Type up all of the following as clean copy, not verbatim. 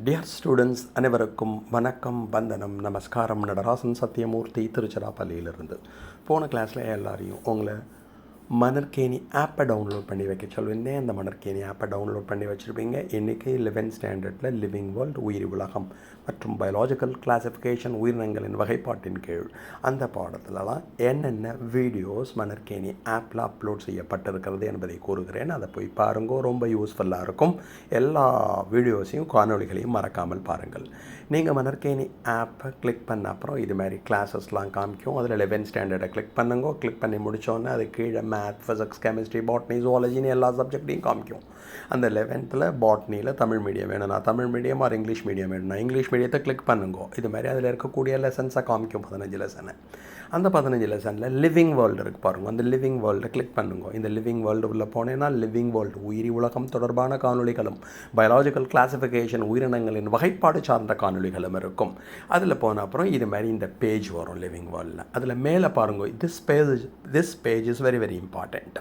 Dear students அனைவருக்கும் வணக்கம், வந்தனம், நமஸ்காரம். நடராசன் சத்தியமூர்த்தி, திருச்சிராப்பள்ளியிலிருந்து. போன கிளாஸில் எல்லாரையும் உங்களை மணற்கேணி ஆப்பை டவுன்லோட் பண்ணி வைக்க சொல்லியிருந்தேன். அந்த மணற்கேணி ஆப்பை டவுன்லோட் பண்ணி வச்சுருப்பீங்க. இன்றைக்கி 11th ஸ்டாண்டர்டில் லிவிங் வேர்ல்டு உயிரி உலகம் மற்றும் பயாலஜிக்கல் கிளாசிஃபிகேஷன் உயிரினங்களின் வகைப்பாட்டின் கீழ் அந்த பாடத்திலலாம் என்னென்ன வீடியோஸ் மணற்கேணி ஆப்பில் அப்லோட் செய்யப்பட்டிருக்கிறது என்பதை கூறுகிறேன். அதை போய் பாருங்க, ரொம்ப யூஸ்ஃபுல்லாக இருக்கும். எல்லா வீடியோஸையும் காணொலிகளையும் மறக்காமல் பாருங்கள். நீங்கள் மணற்கேணி ஆப்பை கிளிக் பண்ண அப்புறம் இது மாதிரி கிளாஸஸ்லாம் காமிக்கும். அதில் 11th ஸ்டாண்டர்டை கிளிக் பண்ணுங்க. கிளிக் பண்ணி முடித்தோன்னே அது கீழே மேத், ஃபிசிக்ஸ், கெமிஸ்ட்ரி, பாட்னி, ஜுவாலஜின்னு எல்லா சப்ஜெக்டையும் காமிக்கும். அந்த 11th பாட்னியில் தமிழ் மீடியம் வேணும்னா Tamil medium, R English medium வேணும்னா இங்கிலீஷ் மீடியத்தை கிளிக் பண்ணுங்க. இது மாதிரி அதில் இருக்கக்கூடிய லெசன்ஸை காமிக்கும், 15 லெசனை. அந்த 15 லெசனில் லிவிங் வேர்ல்டு இருக்குது பாருங்கள். அந்த லிவிங் வேர்ல்டை கிளிக் பண்ணுங்க. இந்த லிவிங் வேர்ல்டு உள்ள போனேன்னா லிவிங் வேர்ல்டு உயிரி உலகம் தொடர்பான காணொலிகளும் பயாலஜிக்கல் கிளாசிஃபிகேஷன் உயிரினங்களின் வகைப்பாடு சார்ந்த காணொலிகளும் இருக்கும். அதில் போன அப்புறம் இது மாதிரி இந்த பேஜ் வரும் லிவிங் வேர்ல்டில். அதில் மேலே பாருங்கள், this page is very very important.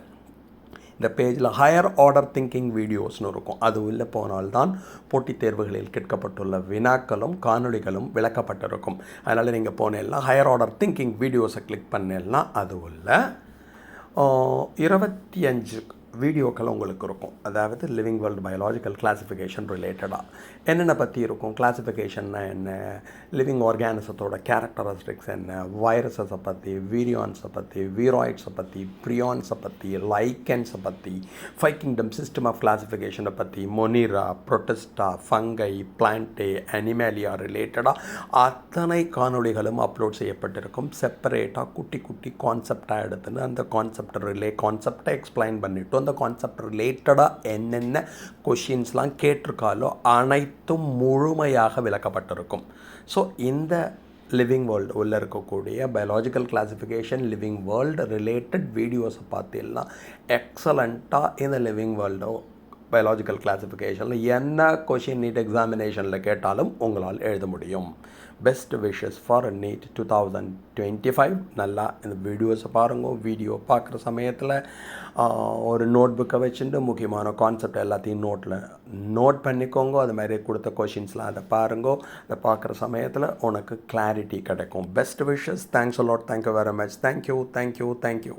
இந்த பேஜில் ஹையர் ஆர்டர் திங்கிங் வீடியோஸ்னு இருக்கும். அது உள்ளே போனால்தான் போட்டித் தேர்வுகளில் கேட்கப்பட்டுள்ள வினாக்களும் காணொலிகளும் விளக்கப்பட்டிருக்கும். அதனால் நீங்கள் போனேன்னா ஹையர் ஆர்டர் திங்கிங் வீடியோஸை கிளிக் பண்ணேன்னா அது உள்ள 25 வீடியோக்கள் உங்களுக்கு இருக்கும். அதாவது லிவிங் வேர்ல்டு பயாலஜிக்கல் கிளாசிஃபிகேஷன் ரிலேட்டடாக என்னென்ன பற்றி இருக்கும். கிளாசிஃபிகேஷன்னா என்ன, லிவிங் ஆர்கானிசத்தோட கேரக்டரிஸ்டிக்ஸ் என்ன, வைரஸஸை பற்றி, வீரியான்ஸை பற்றி, வீராய்ட்ஸை பற்றி, ப்ரியான்ஸை பற்றி, லைக்கன்ஸை பற்றி, 5 கிங்டம் சிஸ்டம் ஆஃப் கிளாசிஃபிகேஷனை பற்றி, Monera, Protista, fungi, Plantae, Animalia ரிலேட்டடாக அத்தனை காணொலிகளும் அப்லோட் செய்யப்பட்டிருக்கும். செப்பரேட்டாக குட்டி குட்டி கான்செப்டாக எடுத்துன்னு அந்த கான்செப்டை எக்ஸ்பிளைன் பண்ணிவிட்டு அந்த கான்செப்ட் ரிலேட்டடாக என்னென்ன கொஷின்ஸ்லாம் கேட்டிருக்காலோ அனைத்தும் முழுமையாக விளக்கப்பட்டிருக்கும். ஸோ இந்த லிவிங் வேர்ல்டு உள்ளே இருக்கக்கூடிய biological classification living world related வீடியோஸை பார்த்தீங்கன்னா எக்ஸலண்ட்டாக இந்த லிவிங் வேர்ல்டோ பயாலஜிக்கல் கிளாசிஃபிகேஷனில் என்ன கொஷின் நீட் எக்ஸாமினேஷனில் கேட்டாலும் உங்களால் எழுத முடியும். Best wishes for NEET 2025. நல்லா இந்த வீடியோஸை பாருங்க. வீடியோ பார்க்குற சமயத்தில் ஒரு நோட் புக்கை வச்சுட்டு முக்கியமான கான்செப்ட் எல்லாத்தையும் நோட் பண்ணிக்கோங்க. அது மாதிரி கொடுத்த கொஷின்ஸ்லாம் அதை பாருங்க. அதை பார்க்குற சமயத்தில் உனக்கு கிளாரிட்டி கிடைக்கும். Best wishes. Thanks a lot. Thank you very much. Thank you.